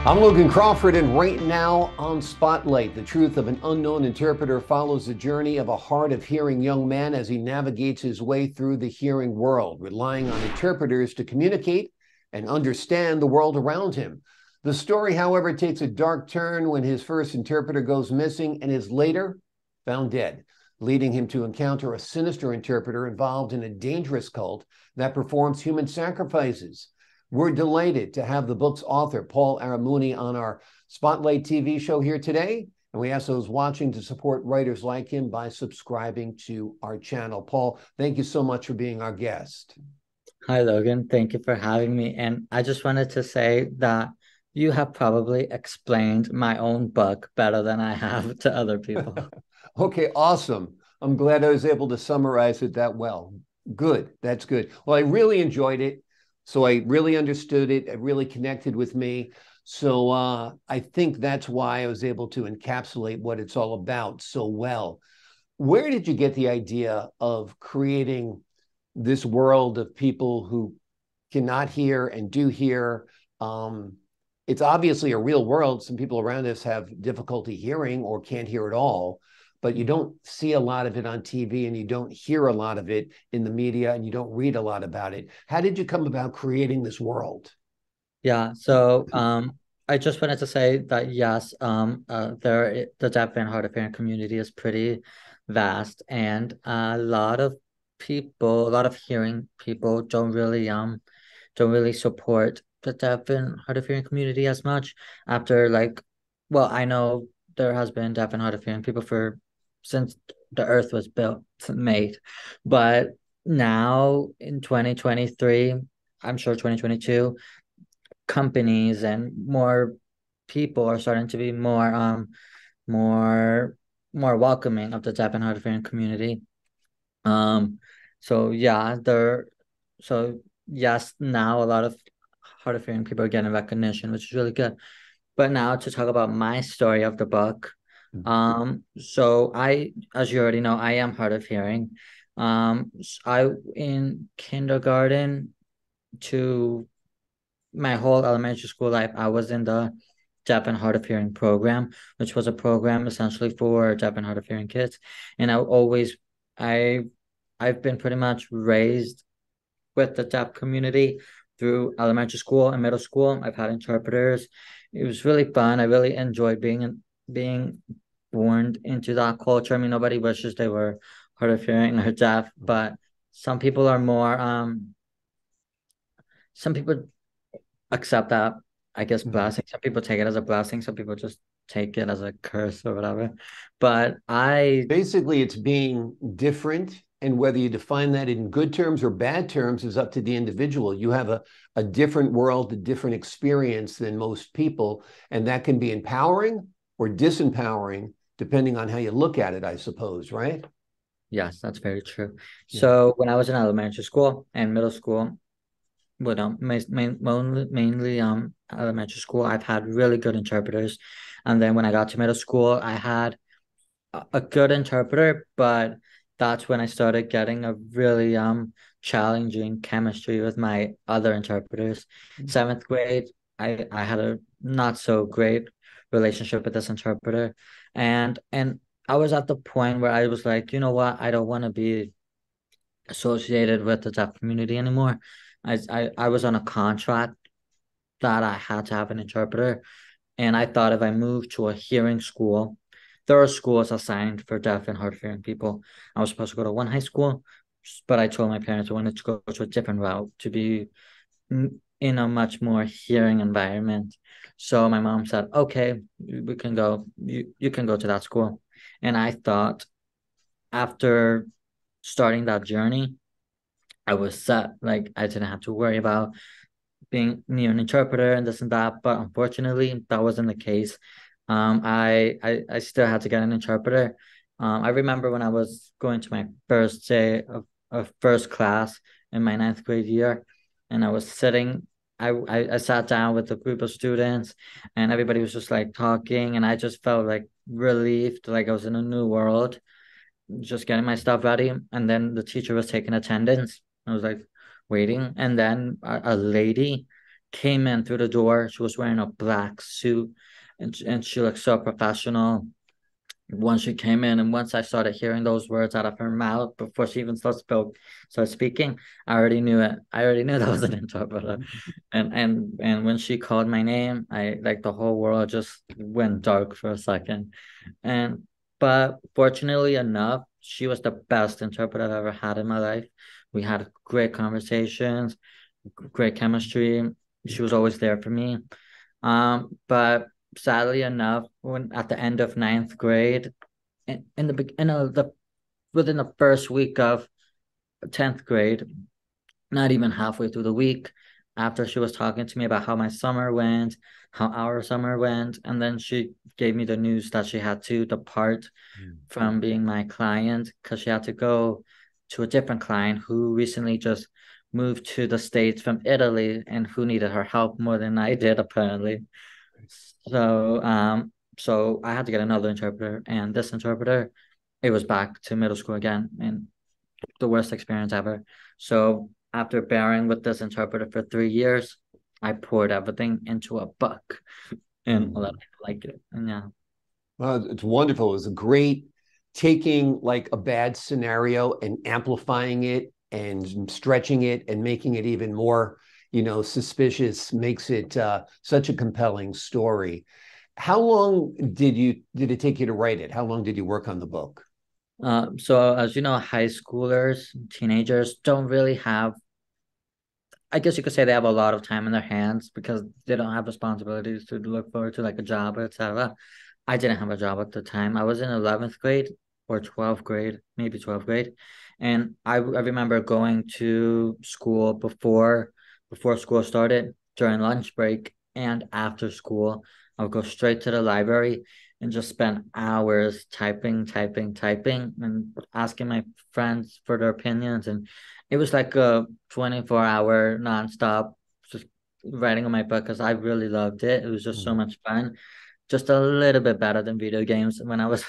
I'm Logan Crawford, and right now on Spotlight, the truth of an unknown interpreter follows the journey of a hard of hearing young man as he navigates his way through the hearing world, relying on interpreters to communicate and understand the world around him. The story, however, takes a dark turn when his first interpreter goes missing and is later found dead, leading him to encounter a sinister interpreter involved in a dangerous cult that performs human sacrifices. We're delighted to have the book's author, Paul Aramuni, on our Spotlight TV show here today. And we ask those watching to support writers like him by subscribing to our channel. Paul, thank you so much for being our guest. Hi, Logan. Thank you for having me. And I just wanted to say that you have probably explained my own book better than I have to other people. Okay, awesome. I'm glad I was able to summarize it that well. Good. That's good. Well, I really enjoyed it. So I really understood it. It really connected with me. So I think that's why I was able to encapsulate what it's all about so well. Where did you get the idea of creating this world of people who cannot hear and do hear? It's obviously a real world. Some people around us have difficulty hearing or can't hear at all, but you don't see a lot of it on TV and you don't hear a lot of it in the media and you don't read a lot about it. How did you come about creating this world? Yeah, so I just wanted to say that yes, the deaf and hard of hearing community is pretty vast, and a lot of people, a lot of hearing people don't really support the deaf and hard of hearing community as much after well, I know there has been deaf and hard of hearing people for since the earth was built, made, but now in 2023, I'm sure 2022, companies and more people are starting to be more more welcoming of the deaf and hard of hearing community. Um so yeah, so yes, now a lot of hard of hearing people are getting recognition, which is really good. But now to talk about my story of the book. So as you already know, I am hard of hearing. I in kindergarten to my whole elementary school life, I was in the deaf and hard of hearing program, which was a program essentially for deaf and hard of hearing kids. And I I've been pretty much raised with the deaf community through elementary school and middle school. I've had interpreters. It was really fun. I really enjoyed being born into that culture. I mean, nobody wishes they were hard of hearing or deaf, but some people are more some people accept that, I guess, blessing. Some people take it as a blessing. Some people just take it as a curse or whatever. But Basically, it's being different. And whether you define that in good terms or bad terms is up to the individual. You have a different world, a different experience than most people. And that can be empowering or disempowering, depending on how you look at it, I suppose, right? yes, that's very true. Yeah. So when I was in elementary school and middle school, well, mainly elementary school, I've had really good interpreters. And then when I got to middle school, I had a good interpreter, but that's when I started getting a really challenging chemistry with my other interpreters. Seventh grade, I had a not so great relationship with this interpreter, and I was at the point where I was like, you know what, I don't want to be associated with the deaf community anymore. I was on a contract that I had to have an interpreter, and I thought if I moved to a hearing school, there are schools assigned for deaf and hard of hearing people. I was supposed to go to one high school, but I told my parents I wanted to go to a different route to be in a much more hearing environment. So my mom said, "Okay, we can go. You can go to that school." And I thought after starting that journey, I was set. Like I didn't have to worry about being near an interpreter and this and that. But unfortunately, that wasn't the case. I still had to get an interpreter. I remember when I was going to my first day of first class in my ninth grade year, and I was sitting. I sat down with a group of students, and everybody was just like talking, and I just felt like relieved, like I was in a new world, just getting my stuff ready. And then the teacher was taking attendance. I was like waiting, and then a lady came in through the door. She was wearing a black suit, and she looked so professional. Once she came in, and once I started hearing those words out of her mouth before she even started speaking, I already knew it. I already knew that was an interpreter. And when she called my name, I like the whole world just went dark for a second. And but fortunately enough, she was the best interpreter I've ever had in my life. We had great conversations, great chemistry. She was always there for me. But sadly enough, when at the end of ninth grade, in the beginning of the within the first week of 10th grade, not even halfway through the week, after she was talking to me about how my summer went, how our summer went, and then she gave me the news that she had to depart from being my client because she had to go to a different client who recently just moved to the States from Italy and who needed her help more than I did, apparently. So I had to get another interpreter, and this interpreter, it was back to middle school again, and the worst experience ever. So after bearing with this interpreter for 3 years, I poured everything into a book, and a lot of people like it. And yeah. Well, it's wonderful. It was a great taking like a bad scenario and amplifying it and stretching it and making it even more, suspicious, makes it such a compelling story. How long did it take you to write it? How long did you work on the book? So as you know, high schoolers, teenagers don't really have, I guess you could say they have a lot of time in their hands because they don't have responsibilities to look forward to like a job, etc. I didn't have a job at the time. I was in 11th grade or 12th grade, maybe 12th grade. And I remember going to school before school started, during lunch break and after school. I would go straight to the library and just spend hours typing, typing, typing, and asking my friends for their opinions. And it was like a 24-hour nonstop just writing on my book because I really loved it. It was just so much fun. Just a little bit better than video games when I was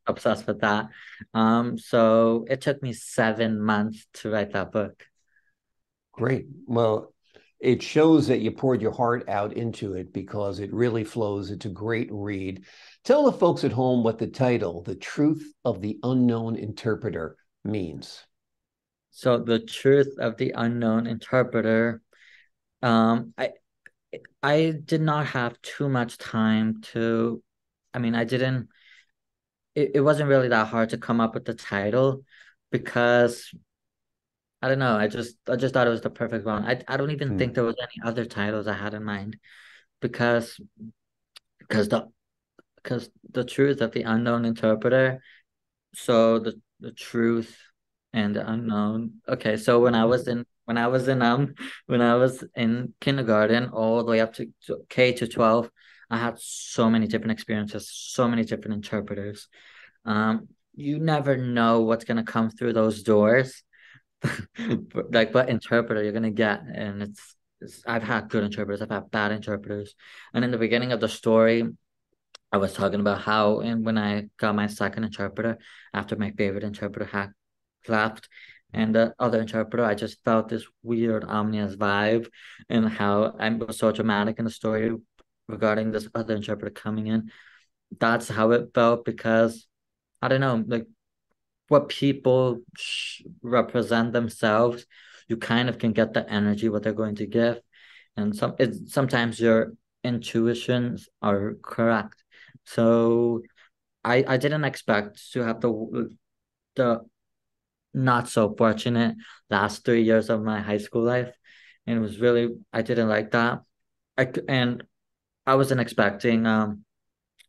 obsessed with that. So it took me 7 months to write that book. Great. Well, it shows that you poured your heart out into it because it really flows. It's a great read. Tell the folks at home what the title, The Truth of the Unknown Interpreter, means. So the truth of the unknown interpreter. Um, I I did not have too much time to. I mean, I didn't. It wasn't really that hard to come up with the title because I don't know. I just thought it was the perfect one. I don't even think Hmm. there was any other titles I had in mind because because the because the truth of the unknown interpreter. So the truth and the unknown. Okay, so when I was in kindergarten all the way up to K to 12, I had so many different experiences, so many different interpreters. You never know what's gonna come through those doors. Like what interpreter you're gonna get, and I've had good interpreters, I've had bad interpreters. And in the beginning of the story, I was talking about how, and when I got my second interpreter, after my favorite interpreter had left, and the other interpreter, I just felt this weird ominous vibe, and how I was so dramatic in the story regarding this other interpreter coming in. That's how it felt because I don't know, like what people represent themselves, you kind of can get the energy what they're going to give, and sometimes your intuitions are correct. So I didn't expect to have the not so fortunate last 3 years of my high school life, and it was really I didn't like that. And I wasn't expecting I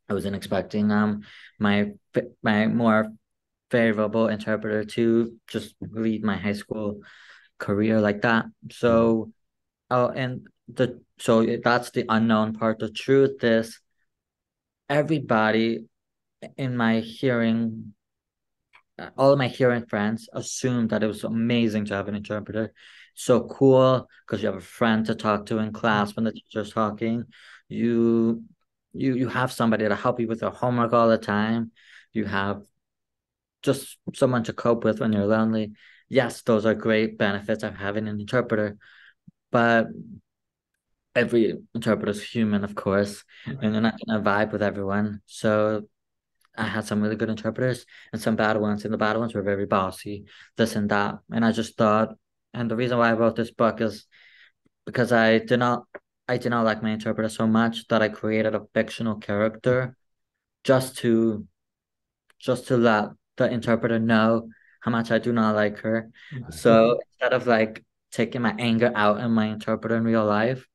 wasn't expecting my more favorable interpreter to just lead my high school career like that. So and that's the unknown part. The truth is everybody in my hearing all of my hearing friends assumed that it was amazing to have an interpreter. So cool because you have a friend to talk to in class when the teacher's talking. You you have somebody to help you with your homework all the time. You have just someone to cope with when you're lonely. Yes, those are great benefits of having an interpreter, but every interpreter is human, of course, and Right. you're not gonna vibe with everyone. So I had some really good interpreters and some bad ones, and the bad ones were very bossy, this and that. And I just thought, and the reason why I wrote this book is because I did not like my interpreter so much that I created a fictional character just to just to let the interpreter know how much I do not like her. Right. So instead of like taking my anger out on my interpreter in real life,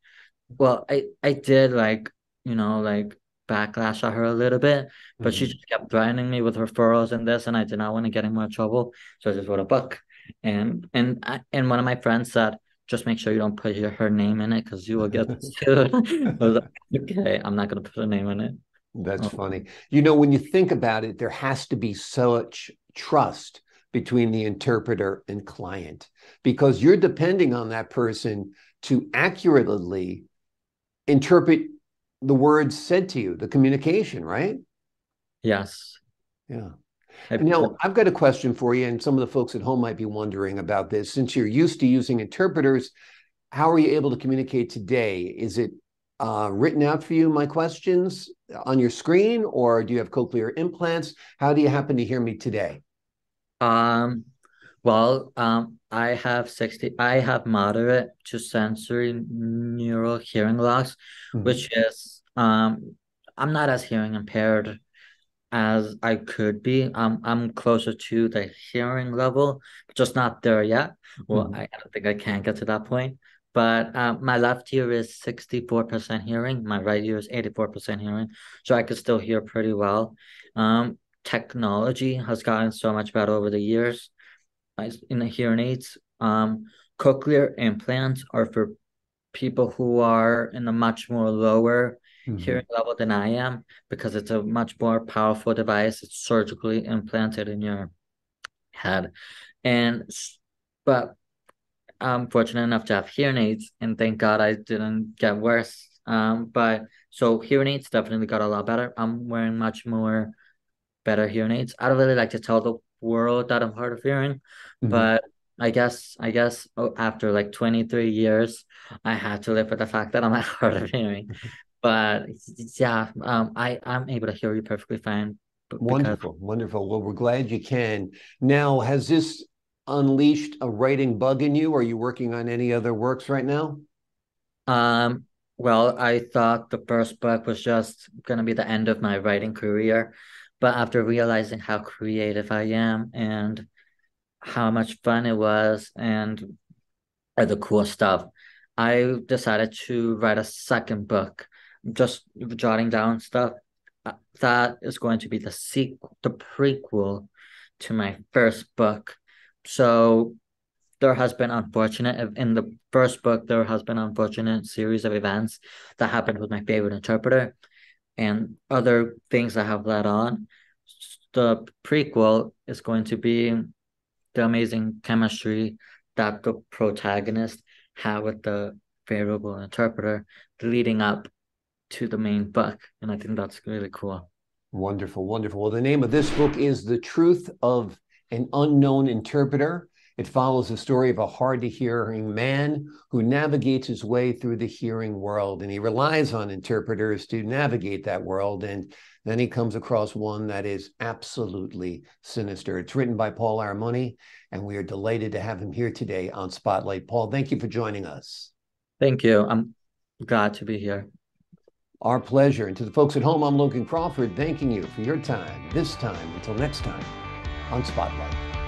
well, I did like, like backlash at her a little bit, but she Mhm. just kept threatening me with referrals and this, and I did not want to get in more trouble. So I just wrote a book. And one of my friends said, just make sure you don't put her name in it because you will get sued. I was like, okay, I'm not gonna put her name in it. That's Oh, funny. You know, when you think about it, there has to be such trust between the interpreter and client because you're depending on that person to accurately interpret the words said to you, the communication, right? yes. Yeah. I, And now I've got a question for you, and some of the folks at home might be wondering about this. Since you're used to using interpreters, how are you able to communicate today? Is it written out for you, my questions on your screen, or do you have cochlear implants? How do you happen to hear me today? um, I have moderate to sensory neural hearing loss, Mhm. which is, I'm not as hearing impaired as I could be. I'm closer to the hearing level, just not there yet. Well, Mhm. I don't think I can get to that point. But my left ear is 64% hearing, my right ear is 84% hearing, so I can still hear pretty well. Technology has gotten so much better over the years in the hearing aids. Cochlear implants are for people who are in a much more lower Mhm. hearing level than I am because it's a much more powerful device. It's surgically implanted in your head. And but I'm fortunate enough to have hearing aids, and thank God I didn't get worse. But so hearing aids definitely got a lot better. I'm wearing much more better hearing aids. I don't really like to tell the world that I'm hard of hearing, Mhm. but I guess after like 23 years, I had to live with the fact that I'm hard of hearing. But yeah, I'm able to hear you perfectly fine because Wonderful, wonderful. Well, we're glad you can. Now, has this unleashed a writing bug in you? Are you working on any other works right now? um well, I thought the first book was just gonna be the end of my writing career, but after realizing how creative I am and how much fun it was and the cool stuff, I decided to write a second book, just jotting down stuff that is going to be the prequel to my first book. So there has been unfortunate in the first book, there has been unfortunate series of events that happened with my favorite interpreter and other things that have led on. The prequel is going to be the amazing chemistry that the protagonist had with the favorable interpreter leading up to the main book. And I think that's really cool. Wonderful, wonderful. Well, the name of this book is The Truth of an Unknown Interpreter. It follows the story of a hard to hearing man who navigates his way through the hearing world, and he relies on interpreters to navigate that world. And then he comes across one that is absolutely sinister. It's written by Paul Armoni, and we are delighted to have him here today on Spotlight. Paul, thank you for joining us. Thank you. I'm glad to be here. Our pleasure. And to the folks at home, I'm Logan Crawford, thanking you for your time this time. Until next time on Spotlight.